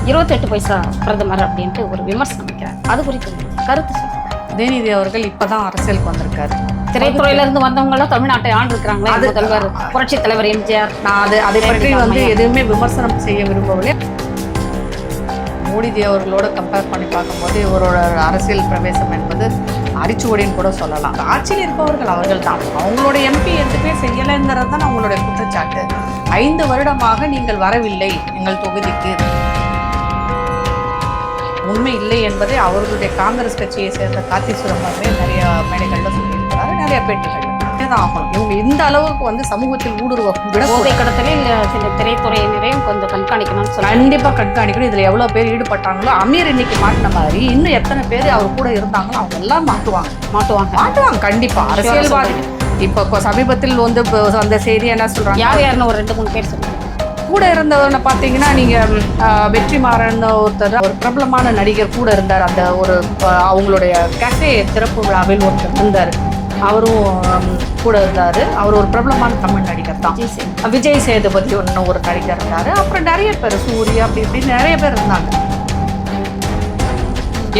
28 பைசா பிரதமர் அப்படின்ட்டு ஒரு விமர்சனம் வைக்கிறார். அது குறித்து கருத்து சொல்லுங்க. உதயநிதி அவர்கள் இப்பதான் அரசியலுக்கு வந்திருக்காரு. திரைத்துறையில இருந்து வந்தவங்களாம் தமிழ்நாட்டை ஆண்டிருக்கிறாங்களே, முதல்வர் புரட்சி தலைவர் எம்ஜிஆர். நான் அதை பற்றி எதுவுமே விமர்சனம் செய்ய விரும்பவில்லை. மோடிஜி அவர்களோட கம்பேர் பண்ணி பார்க்கும்போது இவரோட அரசியல் பிரவேசம் என்பது அரிச்சுவடின்னு கூட சொல்லலாம். ஆட்சியில் இருப்பவர்கள் அவர்கள் தான். அவங்களோட எம்பி எதுவுமே செய்யலைங்கிறது தான் அவங்களுடைய குற்றச்சாட்டு. 5 வருடமாக நீங்கள் வரவில்லை எங்கள் தொகுதிக்கு. உண்மை இல்லை என்பதை அவர்களுடைய காங்கிரஸ் கட்சியை சேர்ந்த கார்த்தி சிதம்பரமே நிறைய மேடைகளில் சொல்லியிருக்கிறாரு, நிறைய பேட்டிகள் தான் ஆகணும். இவங்க இந்த அளவுக்கு சமூகத்தில் ஊடுருவ போதை கடத்தலில் சில திரைத்துறையினரையும் கொஞ்சம் கண்காணிக்கணும்னு சொல்லி கண்டிப்பாக கண்காணிக்கணும். இதில் எவ்வளோ பேர் ஈடுபட்டாங்களோ, அமீர் இன்னைக்கு மாட்டின மாதிரி இன்னும் எத்தனை பேர் அவர் கூட இருந்தாங்களோ அவங்க எல்லாம் மாட்டுவாங்க கண்டிப்பாக. அரசியல்வாதி இப்போ சமீபத்தில் அந்த செய்தி என்ன சொல்கிறாங்க, யாருன்னு ஒரு 2-3 பேர் சொல்லுவாங்க. கூட இருந்தவனை பார்த்தீங்கன்னா நீங்கள் வெற்றிமாறன் ஒருத்தர், ஒரு பிரபலமான நடிகர் கூட இருந்தார். அந்த ஒரு அவங்களுடைய கஃபே திறப்பு விழாவில் ஒருத்தர் இருந்தார், அவரும் கூட இருந்தார். அவர் ஒரு பிரபலமான தமிழ் நடிகர் தான். விஜய் சேதுபதி ஒன்று ஒரு நடிகர் இருந்தார். அப்புறம் நிறைய பேர், சூர்யா, அப்படி இப்படி நிறைய பேர் இருந்தாங்க.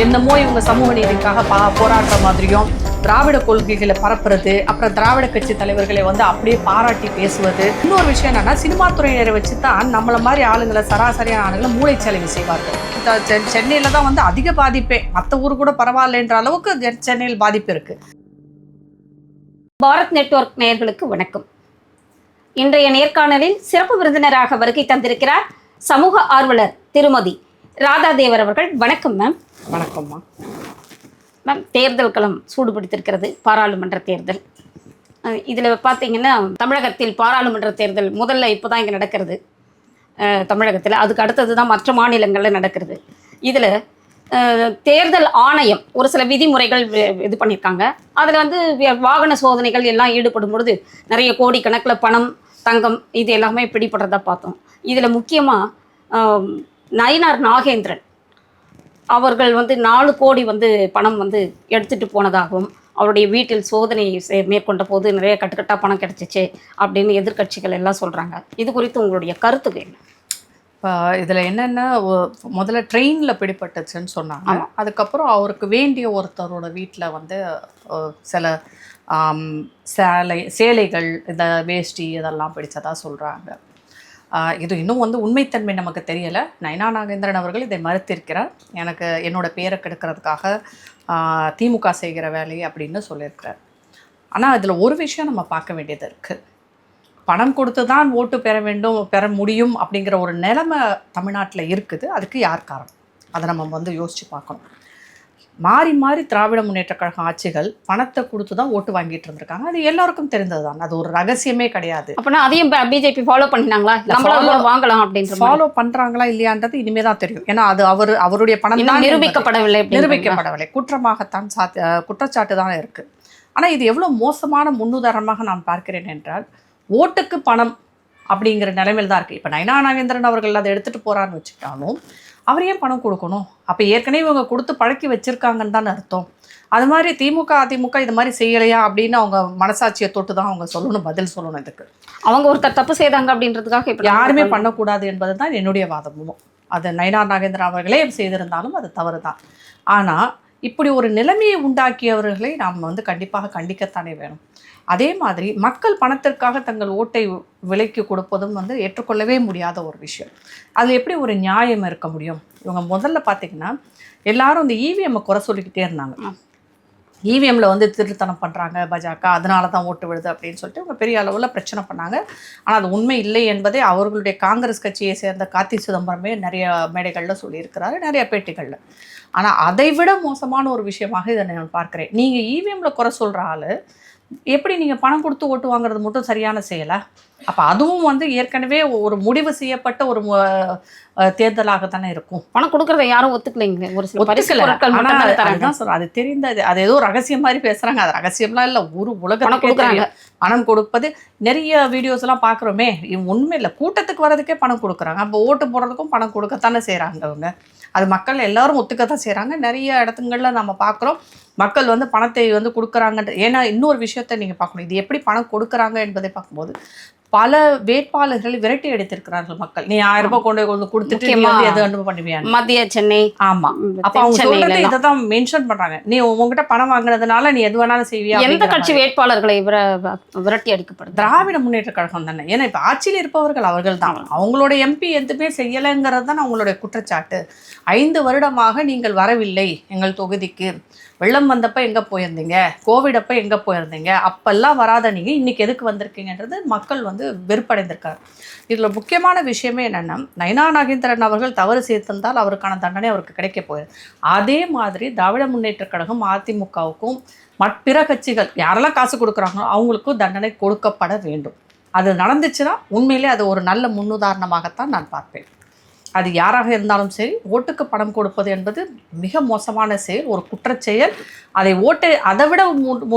என்னமோ இவங்க சமூக நீதிக்காக போராடுற மாதிரியும், திராவிட கொள்கைகளை பரப்புறது, அப்புறம் திராவிட கட்சி தலைவர்களை அப்படியே பாராட்டி பேசுவது. இன்னொரு விஷயம் என்னன்னா, சினிமா துறையினரை வச்சு தான் நம்மள மாதிரி ஆளுங்களை, சராசரியான ஆளுங்களை மூளைச்சலவை செய்வார்கள். சென்னையில தான் அதிக பாதிப்பே. மற்ற ஊர் கூட பரவாயில்லன்ற அளவுக்கு சென்னையில் பாதிப்பு இருக்கு. பாரத் நெட்வொர்க் நேயர்களுக்கு வணக்கம். இன்றைய நேர்காணலில் சிறப்பு விருந்தினராக வருகை தந்திருக்கிறார் சமூக ஆர்வலர் திருமதி ராதாதேவர் அவர்கள். வணக்கம் மேம். வணக்கம்மா. மேம், தேர்தல் களம் சூடுபிடித்திருக்கிறது, பாராளுமன்ற தேர்தல். இதில் பார்த்தீங்கன்னா தமிழகத்தில் பாராளுமன்ற தேர்தல் முதல்ல இப்போ தான் இங்கே நடக்கிறது தமிழகத்தில். அதுக்கு அடுத்தது தான் மற்ற மாநிலங்களில் நடக்கிறது. இதில் தேர்தல் ஆணையம் ஒரு சில விதிமுறைகள் இது பண்ணியிருக்காங்க. அதில் வாகன சோதனைகள் எல்லாம் ஈடுபடும் பொழுது நிறைய கோடிக்கணக்கில் பணம், தங்கம் இது எல்லாமே பிடிபடுறதா பார்த்தோம். இதில் முக்கியமாக நயினார் நாகேந்திரன் அவர்கள் 4 கோடி பணம் எடுத்துகிட்டு போனதாகவும், அவருடைய வீட்டில் சோதனை மேற்கொண்ட போது நிறைய கட்டுக்கட்டாக பணம் கிடச்சிச்சு அப்படின்னு எதிர்க்கட்சிகள் எல்லாம் சொல்கிறாங்க. இது குறித்து உங்களுடைய கருத்து என்ன? இப்போ இதில் என்னென்னா, முதல்ல ட்ரெயினில் பிடிபட்டுச்சுன்னு சொன்னாங்க. அதுக்கப்புறம் அவருக்கு வேண்டிய ஒருத்தரோட வீட்டில் சில சேலைகள், இந்த வேஷ்டி இதெல்லாம் பிடிச்சதா சொல்கிறாங்க. இது இன்னும் உண்மைத்தன்மை நமக்கு தெரியலை. நயினார் நாகேந்திரன் அவர்கள் இதை மறுத்திருக்கிறார். என்னோட பேரை கெடுக்கிறதுக்காக திமுக செய்கிற வேலை அப்படின்னு சொல்லியிருக்கிறார். ஆனால் இதில் ஒரு விஷயம் நம்ம பார்க்க வேண்டியது இருக்குது. பணம் கொடுத்து தான் ஓட்டு பெற முடியும் அப்படிங்கிற ஒரு நிலைமை தமிழ்நாட்டில் இருக்குது. அதுக்கு யார் காரணம்? அதை நம்ம யோசித்து பார்க்கணும். மாறி மாறி திராவிட முன்னேற்ற கழக ஆட்சிகள் பணத்தை கொடுத்து தான் ஓட்டு வாங்கிட்டு இருந்திருக்காங்க. அது எல்லாருக்கும் தெரிந்தது தான். அது ஒரு ரகசியமே கிடையாது. அப்படின்னா அதையும் பிஜேபி ஃபாலோ பண்ணினாங்களா, வாங்கலாம் அப்படின்னு ஃபாலோ பண்ணுறாங்களா இல்லையான்றது இனிமே தான் தெரியும். ஏன்னா அது அவருடைய பணம் தான் நிரூபிக்கப்படவில்லை. குற்றமாகத்தான் குற்றச்சாட்டு தான் இருக்குது. ஆனால் இது எவ்வளோ மோசமான முன்னுதாரணமாக நான் பார்க்கிறேன் என்றால், ஓட்டுக்கு பணம் அப்படிங்கிற நிலைமையில் தான் இருக்குது. இப்போ நயினார் நாகேந்திரன் அவர்கள் அதை எடுத்துகிட்டு போகிறான்னு வச்சுக்கிட்டாலும் அவர் ஏன் பணம் கொடுக்கணும்? அப்போ ஏற்கனவே இவங்க கொடுத்து பழக்கி வச்சுருக்காங்கன்னு தானே அர்த்தம். அது மாதிரி திமுக அதிமுக இது மாதிரி செய்யலையா அப்படின்னு அவங்க மனசாட்சியை தொட்டு தான் அவங்க பதில் சொல்லணும். இதுக்கு அவங்க ஒருத்தர் தப்பு செய்தாங்க அப்படின்றதுக்காக இப்போ யாருமே பண்ணக்கூடாது என்பது தான் என்னுடைய வாதமும். அது நயினார் நாகேந்திரன் அவர்களே செய்திருந்தாலும் அது தவறு தான். ஆனால் இப்படி ஒரு நிலைமையை உண்டாக்கியவர்களை நாம் கண்டிப்பாக கண்டிக்கத்தானே வேணும். அதே மாதிரி மக்கள் பணத்திற்காக தங்கள் ஓட்டை விலைக்கு கொடுப்பதும் ஏற்றுக்கொள்ளவே முடியாத ஒரு விஷயம். அதில் எப்படி ஒரு நியாயம் இருக்க முடியும்? இவங்க முதல்ல பார்த்திங்கன்னா எல்லாரும் இந்த இவிஎம்மை குறை சொல்லிக்கிட்டே இருந்தாங்க. இவிஎம்மில் திருத்தனம் பண்ணுறாங்க பாஜக, அதனால தான் ஓட்டு விழுது அப்படின்னு சொல்லிட்டு இவங்க பெரிய அளவில் பிரச்சனை பண்ணாங்க. ஆனால் அது உண்மை இல்லை என்பதை அவர்களுடைய காங்கிரஸ் கட்சியை சேர்ந்த கார்த்தி சிதம்பரமே நிறைய மேடைகளில் சொல்லியிருக்கிறாரு, நிறைய பேட்டிகளில். ஆனால் அதை விட மோசமான ஒரு விஷயமாக இதை நான் பார்க்குறேன். நீங்கள் இவிஎம்மில் குறை சொல்கிற ஆள் எப்படி நீங்கள் பணம் கொடுத்து ஓட்டு வாங்குறது மட்டும் சரியான செயலை? அப்போ அதுவும் ஏற்கனவே ஒரு முடிவு செய்யப்பட்ட ஒரு தேர்தலாக தானே இருக்கும். பணம் கொடுக்குறத யாரும் ஒத்துக்கலைங்க. ஒரு சில அது தெரிந்தது. அது ஏதோ ரகசியம் மாதிரி பேசுகிறாங்க. அது ரகசியம்லாம் இல்லை, ஒரு உலகம் கொடுக்குறாங்க. பணம் கொடுப்பது நிறைய வீடியோஸ் எல்லாம் பார்க்குறோமே, உண்மை இல்லை. கூட்டத்துக்கு வர்றதுக்கே பணம் கொடுக்குறாங்க. அப்போ ஓட்டு போடுறதுக்கும் பணம் கொடுக்கத்தானே செய்கிறாங்க அவங்க. அது மக்கள் எல்லாரும் ஒத்துக்கத்தான் செய்கிறாங்க. நிறைய இடத்துங்களில் நம்ம பார்க்குறோம் மக்கள் பணத்தை கொடுக்குறாங்கன்ற. ஏன்னா இன்னொரு விஷயத்த நீங்கள் பார்க்கணும், இது எப்படி பணம் கொடுக்குறாங்க என்பதை பார்க்கும்போது பல வேட்பாளர்களை விரட்டி அடித்திருக்கிறார்கள் மக்கள். நீ 1000 ரூபாய் கொண்டு வந்து கொடுத்துட்டு நீ வந்து எது அனுப்ப பண்ணுவியா? மத்திய சென்னை. ஆமா, அப்ப அவங்க சொல்றது இதான் மென்ஷன் பண்றாங்க. நீ உங்ககிட்ட பணம் வாங்குனதுனால நீ எது வேணாலும் செய்வியா? எந்த கட்சி வேட்பாளர்களை விரட்டி அடிக்கப்படுது? திராவிட முன்னேற்ற கழகம் தானே. ஏன்னா இப்ப ஆட்சியில் இருப்பவர்கள் அவர்கள் தான். அவங்களோட எம்பி எதுவுமே செய்யலைங்கிறது தான் அவங்களுடைய குற்றச்சாட்டு. 5 வருடமாக நீங்கள் வரவில்லை எங்கள் தொகுதிக்கு. வெள்ளம் வந்தப்ப எங்க போயிருந்தீங்க, கோவிட் அப்ப எங்க போயிருந்தீங்க, அப்பெல்லாம் வராத நீங்க இன்னைக்கு எதுக்கு வந்திருக்கீங்கன்றது மக்கள் வந்து வெறுப்படைந்திருக்காரு. இதுல முக்கியமான விஷயமே என்னன்னா, நயினா நாகேந்திரன் அவர்கள் தவறு செய்திருந்தால் அவருக்கான தண்டனை அவருக்கு கிடைக்க போகுது. அதே மாதிரி திராவிட முன்னேற்ற கழகம் அதிமுகவுக்கும் பிற கட்சிகள் யாரெல்லாம் காசு கொடுக்குறாங்களோ அவங்களுக்கும் தண்டனை கொடுக்கப்பட வேண்டும். அது நடந்துச்சுன்னா உண்மையிலே அது ஒரு நல்ல முன்னுதாரணமாகத்தான் நான் பார்ப்பேன். அது யாராக இருந்தாலும் சரி, ஓட்டுக்கு பணம் கொடுப்பது என்பது மிக மோசமான செயல், ஒரு குற்றச்செயல். அதை விட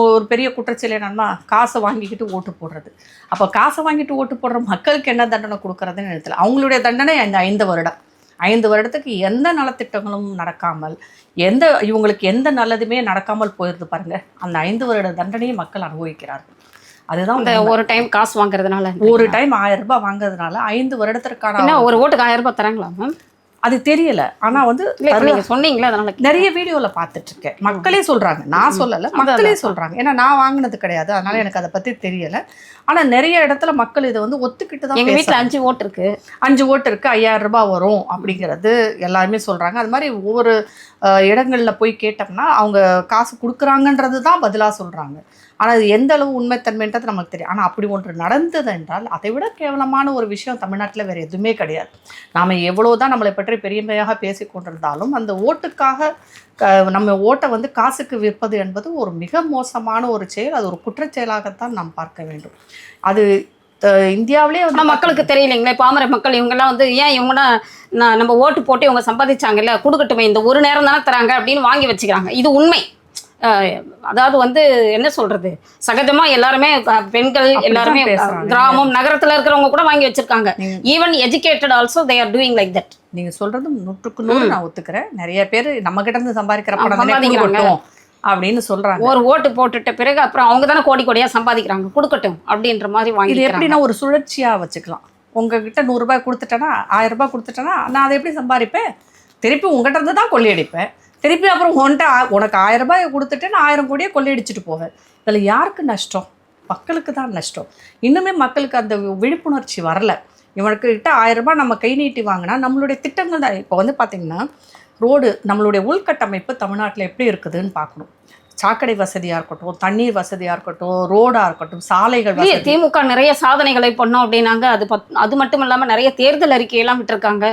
ஒரு பெரிய குற்றச்செயல் என்னன்னா, காசை வாங்கிக்கிட்டு ஓட்டு போடுறது. அப்போ காசை வாங்கிட்டு ஓட்டு போடுற மக்களுக்கு என்ன தண்டனை கொடுக்கறதுன்னு நினைத்தல. அவங்களுடைய தண்டனை அந்த 5 வருடம். 5 வருடத்துக்கு எந்த நலத்திட்டங்களும் நடக்காமல், இவங்களுக்கு எந்த நல்லதுமே நடக்காமல் போயிடுது பாருங்க. அந்த 5 வருட தண்டனையை மக்கள் அனுபவிக்கிறார்கள். அதுதான் ஒரு டைம் காசு வாங்குறதுனால, ஒரு டைம் 1000 ரூபாய் வாங்குறதுனால 5 வருடத்திற்கான ஒரு ஓட்டுக்கு 1000 ரூபாய் தராங்களா மேம்? அது தெரியல. ஆனா வந்து நீங்க சொன்னீங்களா, அதனால நிறைய வீடியோல பார்த்துட்டு இருக்கேன். மக்களே சொல்றாங்க, நான் சொல்லல, மக்களே சொல்றாங்க. ஏன்னா நான் வாங்கினது கிடையாது, அதனால எனக்கு அதை பத்தி தெரியல. ஆனா நிறைய இடத்துல மக்கள் இதை வந்து ஒத்துக்கிட்டு தான். எங்க வீட்டுல 5 ஓட்டு இருக்கு, 5 ஓட்டு இருக்கு, 5000 ரூபாய் வரும் அப்படிங்கிறது எல்லாருமே சொல்றாங்க. அது மாதிரி ஒவ்வொரு இடங்கள்ல போய் கேட்டோம்னா அவங்க காசு கொடுக்குறாங்கன்றது தான் பதிலாக சொல்றாங்க. ஆனால் அது எந்த அளவு உண்மைத்தன்மைன்றது நமக்கு தெரியும். ஆனால் அப்படி ஒன்று நடந்தது என்றால் அதை விட கேவலமான ஒரு விஷயம் தமிழ்நாட்டில் வேறு எதுவுமே கிடையாது. நாம் எவ்வளோதான் நம்மளை பற்றி பெருமையாக பேசி கொண்டிருந்தாலும் அந்த ஓட்டுக்காக நம்ம ஓட்டை வந்து காசுக்கு விற்பது என்பது ஒரு மிக மோசமான ஒரு செயல். அது ஒரு குற்றச்செயலாகத்தான் நாம் பார்க்க வேண்டும். அது இந்தியாவிலே வந்து மக்களுக்கு தெரியலைங்களே, பாமர மக்கள் இவங்கெல்லாம் வந்து ஏன் இவங்கன்னா நம்ம ஓட்டு போட்டு இவங்க சம்பாதிச்சாங்கல்ல, கொடுக்கட்டுமே, இந்த ஒரு நேரம் தானே தராங்க அப்படின்னு வாங்கி வச்சுக்கிறாங்க. இது உண்மை. அதாவது வந்து என்ன சொல்றது, சகஜமா எல்லாருமே பெண்கள் எல்லாருமே கிராமம் நகரத்துல இருக்கிறவங்க கூட வாங்கி வச்சிருக்காங்க. Even educated also they are doing like that. நீங்க சொல்றது 100க்கு 100 நான் ஒத்துக்கிறேன். நிறைய பேர் நம்ம கிட்ட இருந்து சம்பாதிக்கிற பணம் அப்படின்னு சொல்றாங்க. ஒரு ஓட்டு போட்டுட்ட பிறகு அப்புறம் அவங்க தானே கோடி கோடியா சம்பாதிக்கிறாங்க, கொடுக்கட்டும் அப்படின்ற மாதிரி வாங்கி. இது எப்படின்னா ஒரு சுழற்சியா வச்சுக்கலாம். உங்ககிட்ட 100 ரூபாய் கொடுத்துட்டேன்னா, 1000 ரூபாய் கொடுத்துட்டேன்னா நான் அதை எப்படி சம்பாதிப்பேன்? திருப்பி உங்ககிட்ட இருந்து தான் கொள்ளையடிப்பேன். திருப்பி அப்புறம் உனக்கு 1000 ரூபாயை கொடுத்துட்டு நான் 1000 கோடியே கொள்ளையடிச்சிட்டு போவேன். இதில் யாருக்கு நஷ்டம்? மக்களுக்கு தான் நஷ்டம். இன்னுமே மக்களுக்கு அந்த விழிப்புணர்ச்சி வரல. இவனுக்கு கிட்ட 1000 ரூபாய் நம்ம கை நீட்டி வாங்கினா நம்மளுடைய திட்டங்கள் தான். இப்போ வந்து பார்த்திங்கன்னா ரோடு, நம்மளுடைய உள்கட்டமைப்பு தமிழ்நாட்டில் எப்படி இருக்குதுன்னு பார்க்கணும். சாக்கடை வசதியாக இருக்கட்டும், தண்ணீர் வசதியாக இருக்கட்டும், ரோடாக இருக்கட்டும், சாலைகள். திமுக நிறைய சாதனைகளை பண்ணோம் அப்படின்னாங்க. அது மட்டும் இல்லாமல் நிறைய தேர்தல் அறிக்கையெல்லாம் விட்டுருக்காங்க.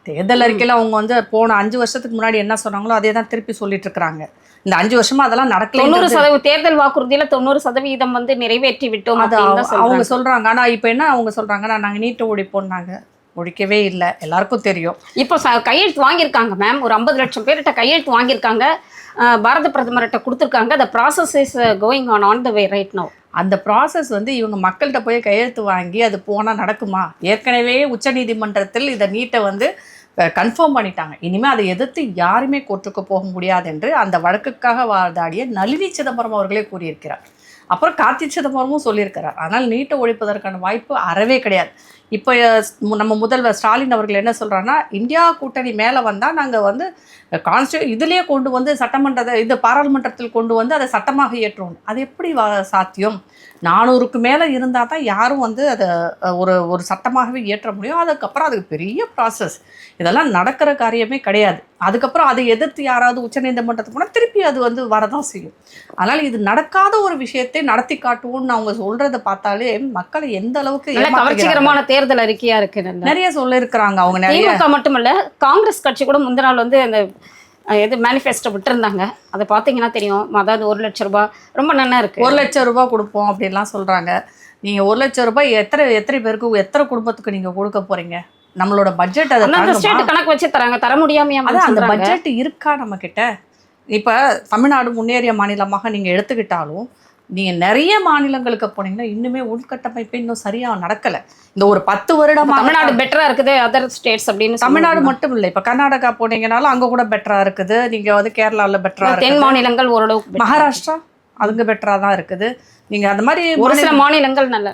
தேர்தல் அறிக்கையில் அவங்க வந்து போன 5 வருஷத்துக்கு முன்னாடி என்ன சொன்னாங்களோ அதே தான் திருப்பி சொல்லிட்டு இருக்கிறாங்க. இந்த 5 வருஷமா அதெல்லாம் நடக்கல. 90% தேர்தல் வாக்குறுதியில 90% வந்து நிறைவேற்றி விட்டோம் அவங்க சொல்றாங்க. ஆனா இப்ப என்ன அவங்க சொல்றாங்கன்னா, நாங்க நீட்டை ஒழிப்போம்னாங்க. ஒழிக்கவே இல்லை, எல்லாருக்கும் தெரியும். இப்போ கையெழுத்து வாங்கியிருக்காங்க மேம், ஒரு 50 லட்சம் பேர்கிட்ட கையெழுத்து வாங்கியிருக்காங்க, பாரத பிரதமர்கிட்ட கொடுத்துருக்காங்க. அந்த process is going on the way right now. அந்த ப்ராசஸ் வந்து இவங்க மக்கள்கிட்ட போய் கையெழுத்து வாங்கி அது போனால் நடக்குமா? ஏற்கனவே உச்சநீதிமன்றத்தில் இதை நீட்டை வந்து கன்ஃபார்ம் பண்ணிட்டாங்க. இனிமேல் அதை எதிர்த்து யாருமே கோர்ட்டுக்கு போக முடியாது என்று அந்த வழக்குக்காக வாதாடிய நளினி சிதம்பரம் அவர்களே கூறியிருக்கிறார். அப்புறம் கார்த்தி சிதம்பரமும் சொல்லியிருக்கிறார். ஆனால் நீட்டை ஒழிப்பதற்கான வாய்ப்பு அறவே கிடையாது. இப்போ நம்ம முதல்வர் ஸ்டாலின் அவர்கள் என்ன சொல்கிறாங்கன்னா, இந்தியா கூட்டணி மேலே வந்தால் நாங்கள் வந்து இதுலேயே கொண்டு வந்து சட்டமன்றத்தை பாராளுமன்றத்தில் கொண்டு வந்து அதை சட்டமாக ஏற்றுவோம். அது எப்படி சாத்தியம்? 400க்கு மேலே இருந்தால் தான் யாரும் வந்து அதை ஒரு சட்டமாகவே ஏற்ற முடியும். அதுக்கப்புறம் அதுக்கு பெரிய ப்ராசஸ். இதெல்லாம் நடக்கிற காரியமே கிடையாது. அதுக்கப்புறம் அதை எதிர்த்து யாராவது உச்சநீதிமன்றத்துக்கு போனால் திருப்பி அது வந்து வரதான் செய்யும். அதனால் இது நடக்காத ஒரு விஷயத்தை நடத்தி காட்டுவோம்னு அவங்க சொல்கிறத பார்த்தாலே மக்களை எந்த அளவுக்கு கவர்ச்சிகரமான தேர்தல் அறிக்கையா இருக்கு. நிறைய சொல்லியிருக்கிறாங்க அவங்க. நிறைய மட்டுமல்ல, காங்கிரஸ் கட்சி கூட முந்தின நாள் வந்து அந்த மேனிஃபெஸ்டோ விட்டுருந்தாங்க. அதை பார்த்தீங்கன்னா தெரியும். அதாவது 1 லட்சம் ரூபாய் ரொம்ப நல்லா இருக்கு. 1 லட்சம் ரூபாய் கொடுப்போம் அப்படின்லாம் சொல்றாங்க. நீங்க 1 லட்சம் ரூபாய் எத்தனை பேருக்கு, எத்தனை குடும்பத்துக்கு நீங்க கொடுக்க போறீங்க? நம்மளோட பட்ஜெட் அதை கணக்கு வச்சு தர முடியாம அந்த பட்ஜெட் இருக்கா நம்ம கிட்ட? இப்ப தமிழ்நாடு முன்னேறிய மாநிலமாக நீங்க எடுத்துக்கிட்டாலும் நீங்க நிறைய மாநிலங்களுக்கு போனீங்கன்னா இன்னுமே உள்கட்டமைப்பு இன்னும் சரியா நடக்கல. இந்த ஒரு 10 வருடமா தமிழ்நாடு பெட்டரா இருக்குது அதர் ஸ்டேட்ஸ் அப்படின்னு. தமிழ்நாடு மட்டும் இல்லை, இப்ப கர்நாடகா போனீங்கனாலும் அங்க கூட பெட்டரா இருக்குது. நீங்க வந்து கேரளால பெட்டரா இருக்கு. தென் மாநிலங்கள் ஓரளவுக்கு. மகாராஷ்டிரா அதுங்க பெட்டராக தான் இருக்குது. நீங்கள் அந்த மாதிரி ஒரு சில மாநிலங்கள் நல்ல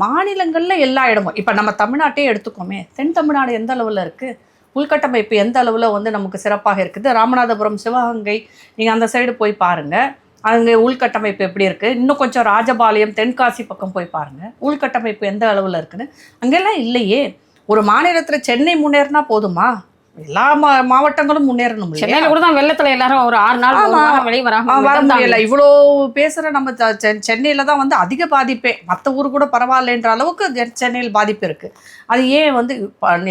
மாநிலங்களில் எல்லா இடமும் இப்போ நம்ம தமிழ்நாட்டையே எடுத்துக்கோமே, தென் தமிழ்நாடு எந்த அளவில் இருக்குது, உள்கட்டமைப்பு எந்த அளவில் வந்து நமக்கு சிறப்பாக இருக்குது. ராமநாதபுரம், சிவகங்கை நீங்கள் அந்த சைடு போய் பாருங்கள், அங்கே உள்கட்டமைப்பு எப்படி இருக்குது. இன்னும் கொஞ்சம் ராஜபாளையம், தென்காசி பக்கம் போய் பாருங்கள், உள்கட்டமைப்பு எந்த அளவில் இருக்குன்னு. அங்கெல்லாம் இல்லையே. ஒரு மாநிலத்தில் சென்னை முன்னேறினா போதுமா? எல்லா மாவட்டங்களும் முன்னேறணும். சென்னையில கூட தான் வெள்ளத்துல எல்லாரும் ஒரு 6 நாள் வெளியே வர முடியல. இவ்வளோ பேசுகிற நம்ம சென்னையில் தான் வந்து அதிக பாதிப்பே. மற்ற ஊர் கூட பரவாயில்லன்ற அளவுக்கு சென்னையில் பாதிப்பு இருக்குது. அது ஏன் வந்து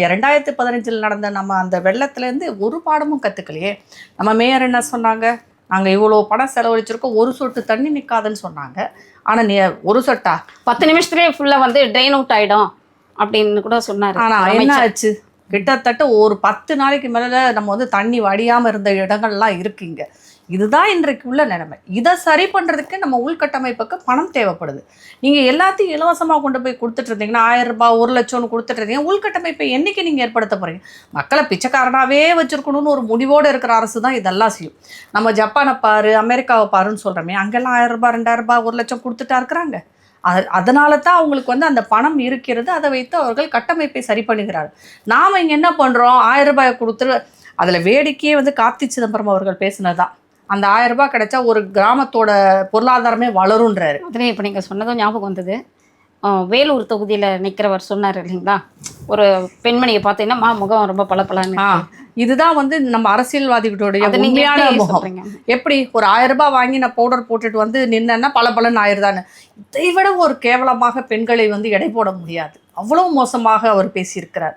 2015 நடந்த நம்ம அந்த வெள்ளத்துலேருந்து ஒரு பாடமும் கற்றுக்கலையே. நம்ம மேயர் என்ன சொன்னாங்க, நாங்கள் இவ்வளோ பணம் செலவழிச்சிருக்கோம், ஒரு சொட்டு தண்ணி நிற்காதுன்னு சொன்னாங்க. ஆனால் நீ ஒரு சொட்டா 10 நிமிஷத்துலேயே ஃபுல்லாக வந்து ட்ரெயின் அவுட் ஆகிடும் அப்படின்னு கூட சொன்னார். ஆனால் என்ன ஆச்சு, கிட்டத்தட்ட ஒரு 10 நாளைக்கு மேலே நம்ம வந்து தண்ணி வடியாமல் இருந்த இடங்கள்லாம் இருக்குங்க. இதுதான் இன்றைக்கு உள்ள நிலைமை. இதை சரி பண்ணுறதுக்கு நம்ம உள்கட்டமைப்புக்கு பணம் தேவைப்படுது. நீங்கள் எல்லாத்தையும் இலவசமாக கொண்டு போய் கொடுத்துட்டு இருந்தீங்கன்னா, 1000 ரூபாய் 1 லட்சம்னு கொடுத்துட்டு இருந்தீங்க, உள்கட்டமைப்பை என்றைக்கு நீங்கள் ஏற்படுத்த போகிறீங்க? மக்களை பிச்சைக்காரனாகவே வச்சுருக்கணும்னு ஒரு முடிவோடு இருக்கிற அரசு தான் இதெல்லாம் செய்யும். நம்ம ஜப்பானை பாரு, அமெரிக்காவை பாருன்னு சொல்கிறோமே, அங்கெல்லாம் 1000 ரூபாய் 2000 ரூபாய் 1 லட்சம் கொடுத்துட்டா இருக்கிறாங்க. அதனால தான் அவங்களுக்கு வந்து அந்த பணம் இருக்கிறது. அதை வைத்து அவர்கள் கட்டமைப்பை சரி பண்ணுகிறார்கள். நாம் இங்கே என்ன பண்ணுறோம், 1000 ரூபாயை கொடுத்து, அதில் வேடிக்கையே வந்து கார்த்தி சிதம்பரம் அவர்கள் பேசினது தான், அந்த 1000 ரூபாய் கிடைச்சா ஒரு கிராமத்தோட பொருளாதாரமே வளருன்றாரு. அதுலேயே இப்போ நீங்கள் சொன்னதும் ஞாபகம் வந்தது. வேலூர் தொகுதியில் நிற்கிறவர் சொன்னார் இல்லைங்களா, ஒரு பெண்மணியை பார்த்தீங்கன்னா முகம் ரொம்ப பளபளன்னு. இதுதான் வந்து நம்ம அரசியல்வாதிகளுடைய உண்மையான முகம். எப்படி ஒரு 1000 ரூபாய் வாங்கி நான் பவுடர் போட்டுட்டு வந்து நின்னா பளபளன்னு ஆயிருதான்னு. இதை விட ஒரு கேவலமாக பெண்களை வந்து எடை போட முடியாது. அவ்வளோ மோசமாக அவர் பேசியிருக்கிறார்.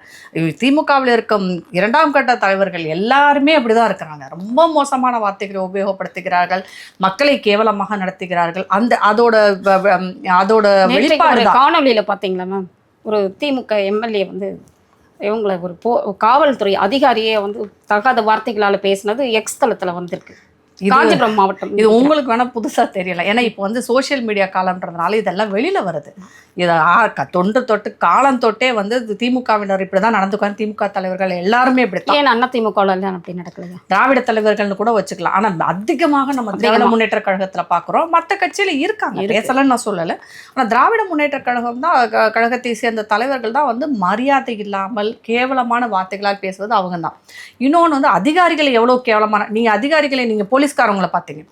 திமுகவில் இருக்கும் 2ஆம் கட்ட தலைவர்கள் எல்லாருமே அப்படிதான் இருக்கிறாங்க. ரொம்ப மோசமான வார்த்தைகளை உபயோகப்படுத்துகிறார்கள், மக்களை கேவலமாக நடத்துகிறார்கள். அதோட வெளிப்பாடு காணொலியில் பார்த்தீங்களா மேம், ஒரு திமுக எம்எல்ஏ வந்து இவங்களை ஒரு காவல்துறை அதிகாரியே வந்து தகாத வார்த்தைகளால் பேசினது எக்ஸ் தளத்தில் வந்திருக்கு. காஞ்சிபுரம் மாவட்டம். இது உங்களுக்கு வேணால் புதுசாக தெரியல, ஏன்னா இப்போ வந்து சோஷியல் மீடியா காலம்ன்றதுனால இதெல்லாம் வெளியில் வருது. இதை தொட்டு காலம் தொட்டே வந்து திமுகவினர் இப்படி தான் நடந்துக்குவாங்க. திமுக தலைவர்கள் எல்லாருமே இப்படி தான். ஏன் அண்ணா திமுகவில் அப்படி நடக்கலையா? திராவிட தலைவர்கள்னு கூட வச்சுக்கலாம். ஆனால் அதிகமாக நம்ம திராவிட முன்னேற்ற கழகத்தில் பார்க்குறோம். மற்ற கட்சியில் இருக்காங்க, பேசலன்னு நான் சொல்லலை. ஆனால் திராவிட முன்னேற்ற கழகம் தான், கழகத்தை சேர்ந்த தலைவர்கள் தான் வந்து மரியாதை இல்லாமல் கேவலமான வார்த்தைகளால் பேசுவது அவங்க தான். இன்னொன்று வந்து அதிகாரிகளை எவ்வளோ கேவலமான, நீங்கள் அதிகாரிகளை நீங்கள் போலீஸ்காரவங்களை பார்த்தீங்க.